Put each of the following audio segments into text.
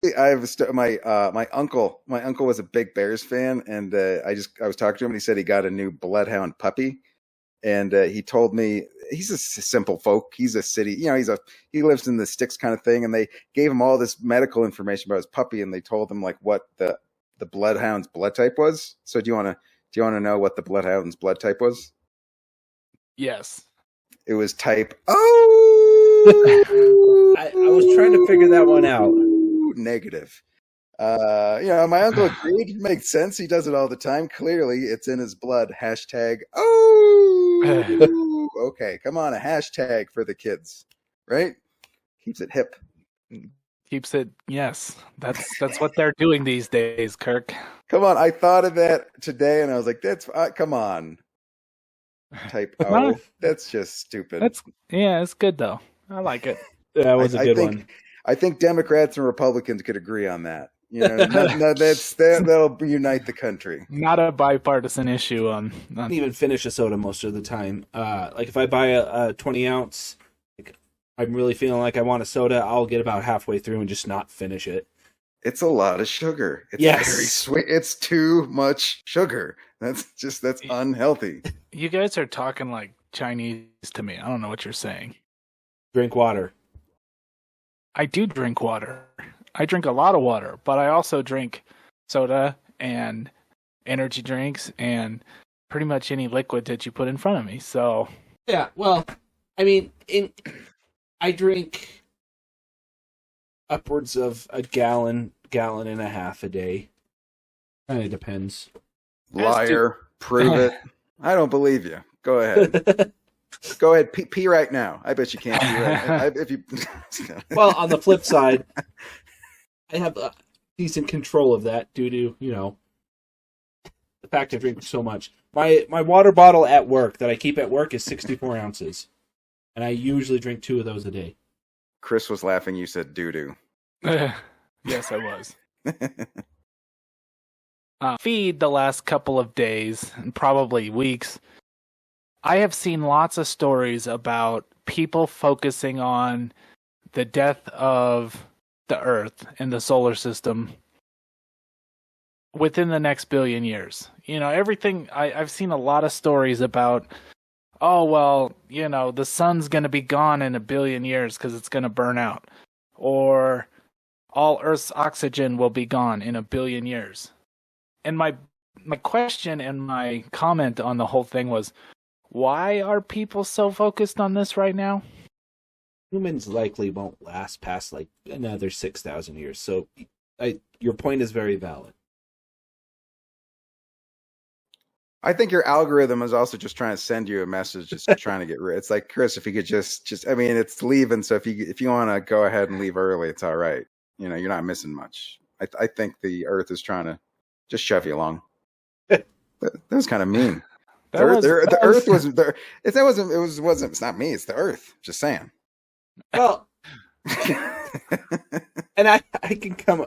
I have my uncle was a big Bears fan, and I was talking to him, and he said he got a new bloodhound puppy, and he told me he's a simple folk. He's a city, he lives in the sticks kind of thing, and they gave him all this medical information about his puppy, and they told him like what the bloodhound's blood type was. So do you want to know what the bloodhound's blood type was? Yes. It was type O. I was trying to figure that one out. Negative. My uncle agreed. It makes sense. He does it all the time. Clearly, it's in his blood. Hashtag. Oh, okay. Come on, a hashtag for the kids, right? Keeps it hip. Keeps it. Yes, that's what they're doing these days, Kirk. Come on, I thought of that today, and I was like, "That's come on." Type O. That's just stupid. It's good though. I like it. That was a good one. I think Democrats and Republicans could agree on that. That'll unite the country. Not a bipartisan issue on I don't even finish a soda most of the time. Like if I buy a 20 ounce, like I'm really feeling like I want a soda, I'll get about halfway through and just not finish it. It's a lot of sugar. It's very sweet. It's too much sugar. That's unhealthy. You guys are talking like Chinese to me. I don't know what you're saying. Drink water. I do drink water. I drink a lot of water, but I also drink soda and energy drinks and pretty much any liquid that you put in front of me. So yeah, well, I mean, I drink upwards of a gallon and a half a day. Kind of depends. Liar. Prove it. I don't believe you. Go ahead. Go ahead. Pee right now. I bet you can't pee right now. If you... Well, on the flip side, I have a decent control of that due to, the fact I drink so much. My water bottle at work that I keep at work is 64 ounces. And I usually drink 2 of those a day. Chris was laughing. You said doo-doo. Yes, I was. Feed the last couple of days, and probably weeks, I have seen lots of stories about people focusing on the death of the Earth and the solar system within the next billion years. Everything, I've seen a lot of stories about, the sun's going to be gone in a billion years because it's going to burn out. Or all Earth's oxygen will be gone in a billion years. And my question and my comment on the whole thing was, why are people so focused on this right now? Humans likely won't last past like another 6,000 years. So your point is very valid. I think your algorithm is also just trying to send you a message, just trying to get rid. It's like, Chris, if you could just I mean, it's leaving. So if you want to go ahead and leave early, it's all right. You're not missing much. I think the Earth is trying to just shove you along. That was kind of mean. The Earth wasn't there. It's not me. It's the Earth. Just saying. Well, and I can come.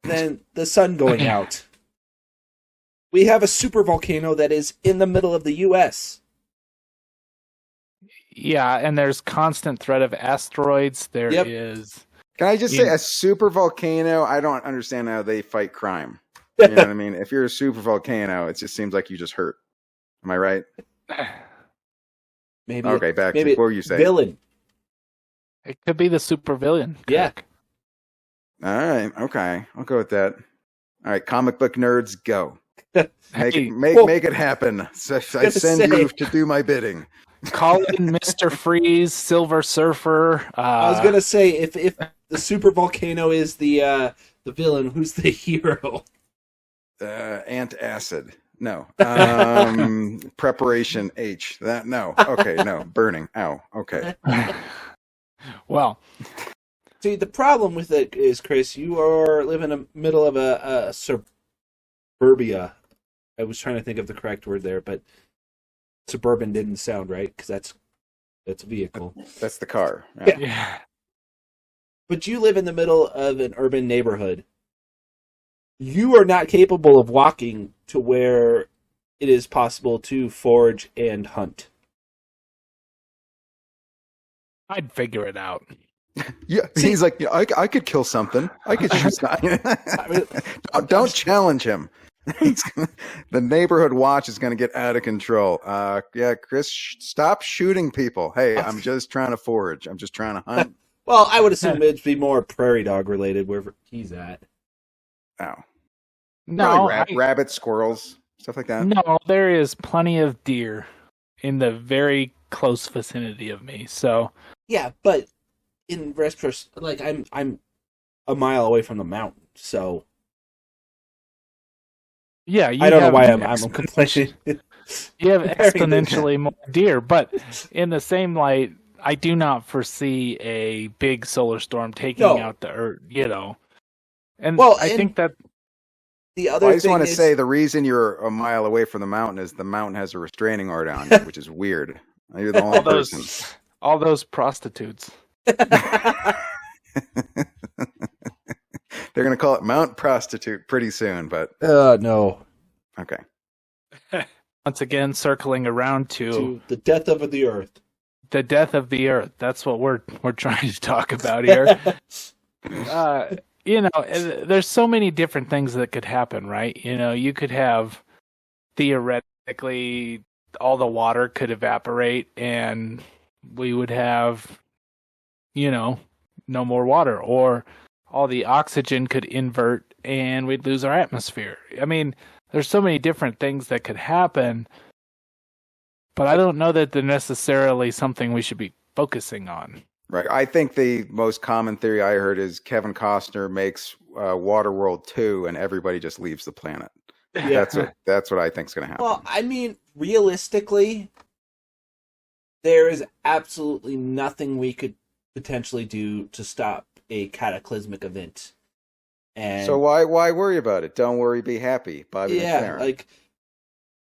Then the sun going out. We have a super volcano that is in the middle of the U.S. Yeah, and there's constant threat of asteroids. There is. Can I just say, a super volcano? I don't understand how they fight crime. You know what I mean? If you're a super volcano, it just seems like you just hurt. Am I right? Maybe. Okay, back to what were you saying? Villain. It could be the super villain. Yeah. All right. Okay, I'll go with that. All right, comic book nerds, go. Make it happen. So I send you to do my bidding. Call in Mr. Freeze, Silver Surfer. I was gonna say if the super volcano is the villain, who's the hero? Antacid. No. Preparation H. That no. Okay, no. Burning. Ow. Okay. Well, see, the problem with it is, Chris, you are living in the middle of a suburbia. I was trying to think of the correct word there, but suburban didn't sound right because that's a vehicle. That's the car. Yeah. But you live in the middle of an urban neighborhood. You are not capable of walking to where it is possible to forage and hunt. I'd figure it out. Yeah, he's like, yeah, I could kill something. I could shoot something. Don't challenge him. The neighborhood watch is going to get out of control. Yeah, Chris, stop shooting people. Hey, I'm just trying to forage. I'm just trying to hunt. Well, I would assume it'd be more prairie dog related wherever he's at. Oh, No, rabbits, squirrels, stuff like that. no, there is plenty of deer in the very close vicinity of me. So Yeah, but in retrospect, like I'm a mile away from the mountain, so yeah, you I don't know have why I'm complaining. You have comparing exponentially more deer, but in the same light, I do not foresee a big solar storm taking No. out the Earth. And Well, I and think that The other I just thing want to is, say the reason you're a mile away from the mountain is the mountain has a restraining order on you, which is weird. You're the only person. all those prostitutes. They're going to call it Mount Prostitute pretty soon, but no, okay. Once again, circling around to the death of the earth. the death of the Earth. That's what we're trying to talk about here. There's so many different things that could happen, right? You could have theoretically all the water could evaporate and we would have, no more water, or all the oxygen could invert and we'd lose our atmosphere. I mean, there's so many different things that could happen, but I don't know that they're necessarily something we should be focusing on. Right. I think the most common theory I heard is Kevin Costner makes Waterworld 2 and everybody just leaves the planet. Yeah. That's what I think is going to happen. Well, I mean, realistically, there is absolutely nothing we could potentially do to stop a cataclysmic event. And so why worry about it? Don't worry, be happy. Bobby McFerrin. like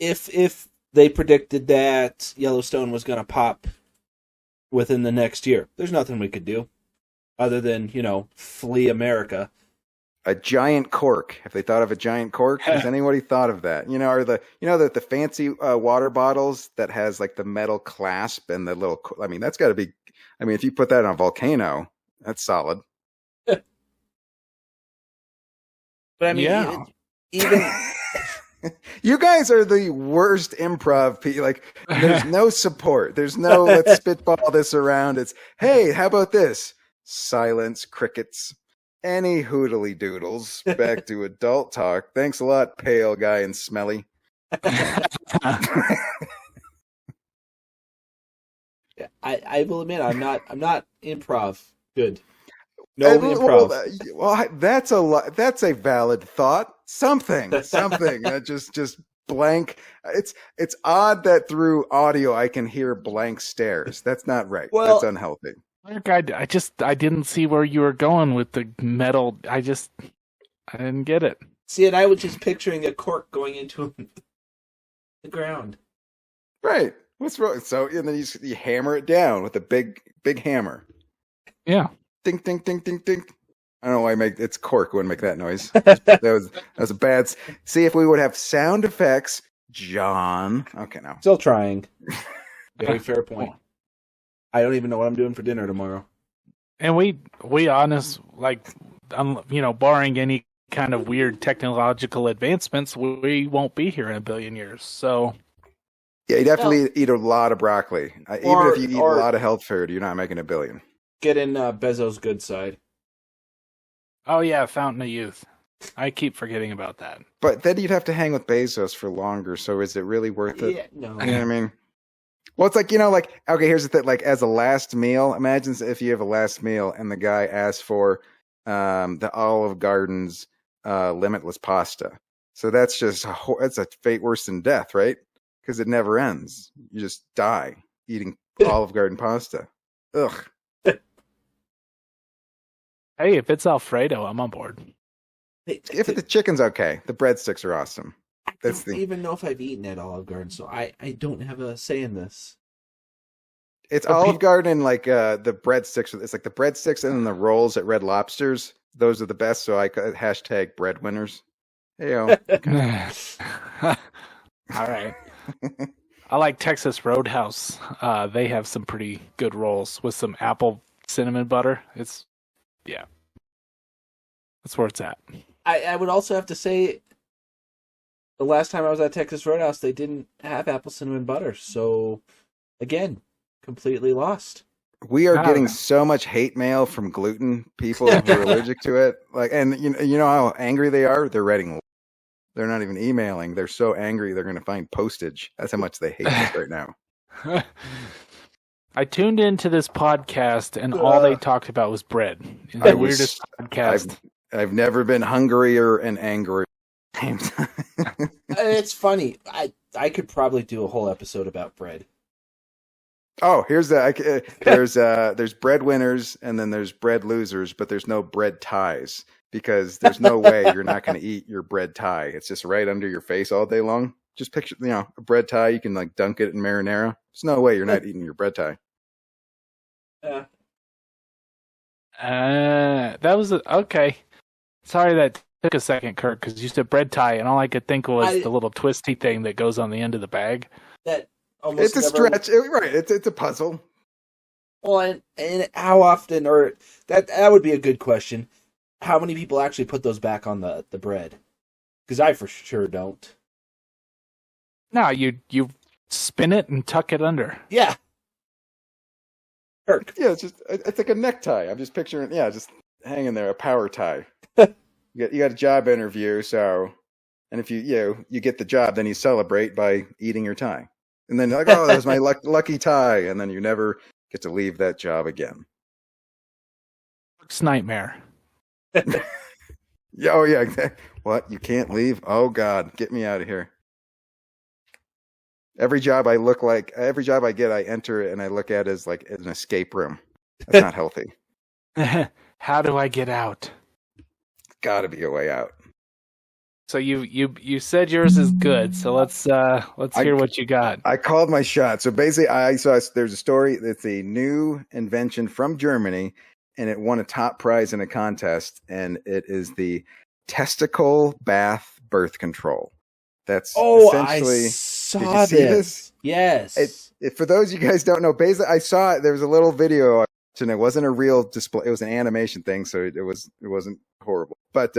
if they predicted that Yellowstone was going to pop within the next year, there's nothing we could do other than, flee America. A giant cork. Have they thought of a giant cork? Has anybody thought of that? Or the fancy water bottles that has like the metal clasp and the little. I mean, that's got to be. I mean, if you put that on a volcano, that's solid. But I mean, yeah. even You guys are the worst improv people. Like, there's no support. There's no let's spitball this around. It's hey, how about this? Silence, crickets. Any hoodly doodles. Back to adult talk. Thanks a lot, pale guy and smelly. I will admit I'm not improv good. No improv. Well, that's a valid thought. Something. Just blank. It's odd that through audio I can hear blank stares. That's not right. Well, that's unhealthy. I didn't see where you were going with the metal. I didn't get it. See, and I was just picturing a cork going into the ground. Right. What's wrong? So and then you hammer it down with a big hammer. Yeah. Ding ding ding ding ding. I don't know why it's cork wouldn't make that noise. That was a bad. See if we would have sound effects, John. Okay, now still trying. Very fair point. I don't even know what I'm doing for dinner tomorrow. And we honest, barring any kind of weird technological advancements, we won't be here in 1 billion years. So yeah, you definitely eat a lot of broccoli. Even if you eat a lot of health food, you're not making 1 billion. Get in Bezos' good side. Oh yeah, Fountain of Youth. I keep forgetting about that. But then you'd have to hang with Bezos for longer. So is it really worth it? Yeah, no. You know what I mean? Well, it's like, okay, here's the thing. Like, as a last meal, imagine if you have a last meal and the guy asks for the Olive Garden's limitless pasta. So that's just that's a fate worse than death, right? Because it never ends. You just die eating Olive Garden pasta. Ugh. Hey, if it's Alfredo, I'm on board. If the chicken's okay, the breadsticks are awesome. I don't even know if I've eaten at Olive Garden, so I don't have a say in this. It's Olive Garden and like the breadsticks. It's like the breadsticks and then the rolls at Red Lobster's. Those are the best. So I hashtag breadwinners. Heyo. All right. I like Texas Roadhouse. They have some pretty good rolls with some apple cinnamon butter. It's that's where it's at. I would also have to say, the last time I was at Texas Roadhouse, they didn't have apple cinnamon butter. So, again, completely lost. We are getting so much hate mail from gluten people who are allergic to it. And you know how angry they are? They're writing. They're not even emailing. They're so angry they're going to find postage. That's how much they hate us right now. I tuned into this podcast and all they talked about was bread. The weirdest podcast. I've never been hungrier and angrier. It's funny. I could probably do a whole episode about bread. Oh, here's there's bread winners and then there's bread losers, but there's no bread ties because there's no way you're not going to eat your bread tie. It's just right under your face all day long. Just picture, a bread tie. You can like dunk it in marinara. There's no way you're not eating your bread tie. That was okay. Sorry that took a second, Kirk, because you said bread tie, and all I could think was the little twisty thing that goes on the end of the bag. That almost it's a stretch, right? It's a puzzle. Well, and how often, or that would be a good question. How many people actually put those back on the bread? Because I for sure don't. No, you spin it and tuck it under. Yeah. Kirk. Yeah, it's like a necktie. I'm just picturing, just hanging there, a power tie. You got a job interview, and if you get the job, then you celebrate by eating your tie, and then you're like, oh, that was my lucky tie, and then you never get to leave that job again. It's nightmare. Yeah, oh yeah. What? You can't leave? Oh God, get me out of here. Every job I get, I enter it and I look at it as like an escape room. That's not healthy. How do I get out? Got to be a way out. So you said yours is good. So let's hear what you got. I called my shot. So basically, I saw there's a story. It's a new invention from Germany, and it won a top prize in a contest. And it is the testicle bath birth control. That's essentially. I saw this. Yes. For those of you guys don't know, basically, I saw it. There was a little video, and it wasn't a real display. It was an animation thing, so it wasn't horrible. But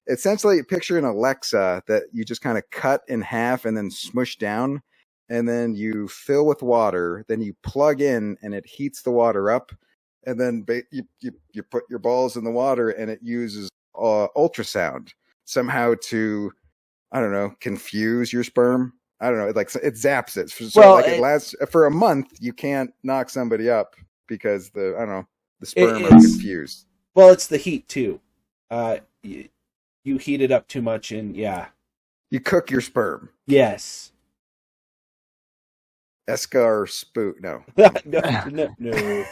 essentially, picture an Alexa that you just kind of cut in half and then smush down, and then you fill with water. Then you plug in, and it heats the water up, and then you put your balls in the water, and it uses ultrasound somehow to, I don't know, confuse your sperm. I don't know. It zaps it. So it lasts for a month. You can't knock somebody up because the sperm are confused. Well, it's the heat too. You heat it up too much, and you cook your sperm. Yes. Escar spook. No. No.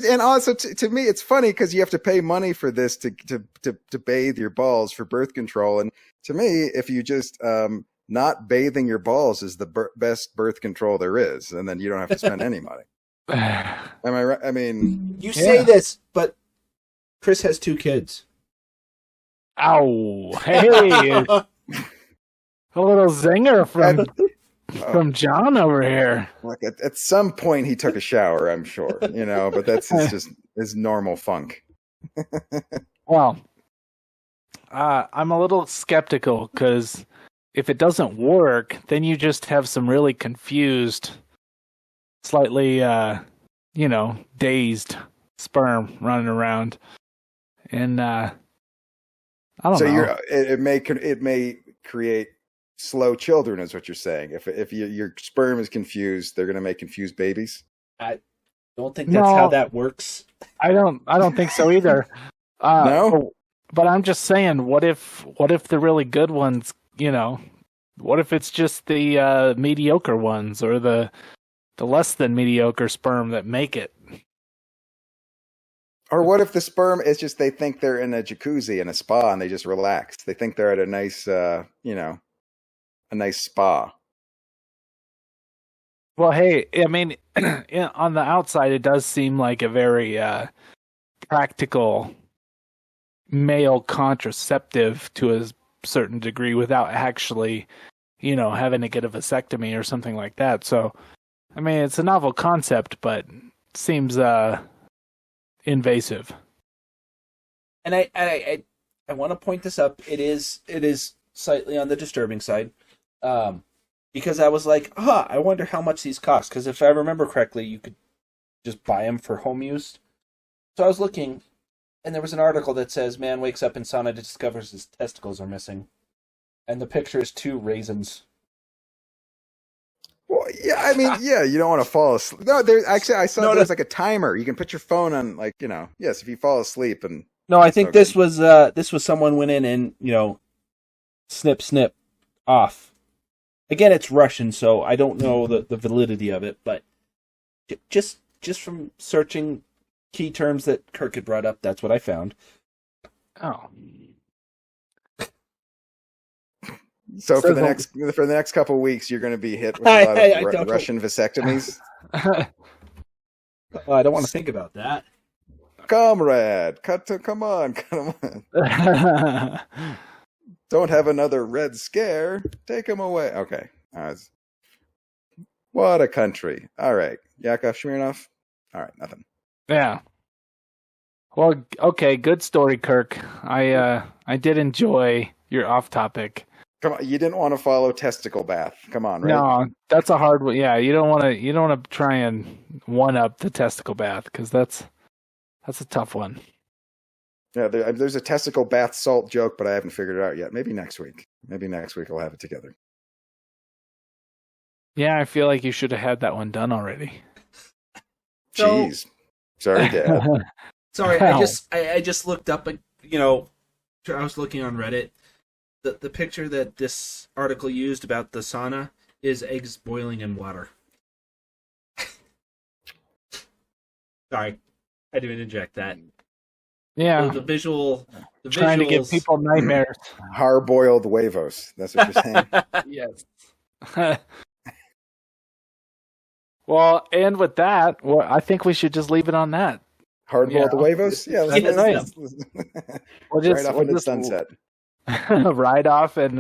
and also to me, it's funny because you have to pay money for this to bathe your balls for birth control. And to me, if you just not bathing your balls is the best birth control there is, and then you don't have to spend any money. Am I right? I mean, you say this, but Chris has 2 kids. Ow! Hey, a little zinger from John over here. Like at some point he took a shower, I'm sure, but that's just his normal funk. Well, I'm a little skeptical because if it doesn't work, then you just have some really confused, slightly, dazed sperm running around, and I don't know. It may create slow children, is what you're saying. If your sperm is confused, they're going to make confused babies. I don't think that's how that works. I don't think so either. No, but I'm just saying, what if the really good ones, what if it's just the mediocre ones or the less than mediocre sperm that make it? Or what if the sperm is just they think they're in a jacuzzi in a spa and they just relax? They think they're at a nice, a nice spa. Well, hey, I mean, on the outside, it does seem like a very practical male contraceptive to a certain degree without actually, having to get a vasectomy or something like that. So, I mean, it's a novel concept, but seems invasive. And I want to point this up. It is slightly on the disturbing side, because I was like, I wonder how much these cost. Because if I remember correctly, you could just buy them for home use. So I was looking, and there was an article that says, man wakes up in sauna, discovers his testicles are missing. And the picture is 2 raisins. Well, yeah, I mean, yeah, you don't want to fall asleep. No, there actually, I saw there's like a timer. You can put your phone on, like, yes, if you fall asleep and. No, I think this was someone went in and, snip off. Again, it's Russian, so I don't know the validity of it, but just from searching key terms that Kirk had brought up, that's what I found. Oh. So for the next couple of weeks, you're going to be hit with a lot of Russian vasectomies. Well, I don't want to think about that. Comrade, come on. Don't have another Red Scare. Take him away. Okay. What a country. All right. Yakov Smirnov? All right, nothing. Yeah. Well, okay, good story, Kirk. I did enjoy your off-topic. Come on, you didn't want to follow testicle bath. Come on, right? No, that's a hard one. Yeah, you don't want to try and one-up the testicle bath, because that's a tough one. Yeah, there's a testicle bath salt joke, but I haven't figured it out yet. Maybe next week. I'll have it together. Yeah, I feel like you should have had that one done already. Jeez. Sorry, Dad. Sorry, I just looked up, I was looking on Reddit. The picture that this article used about the sauna is eggs boiling in water. Sorry, I didn't inject that. Yeah, the visual. Trying to give people nightmares. Hard-boiled huevos. That's what you're saying. Yes. Well, and with that, I think we should just leave it on that. Hard-boiled huevos? Yeah, that's nice. Right off into the sunset. Ride off and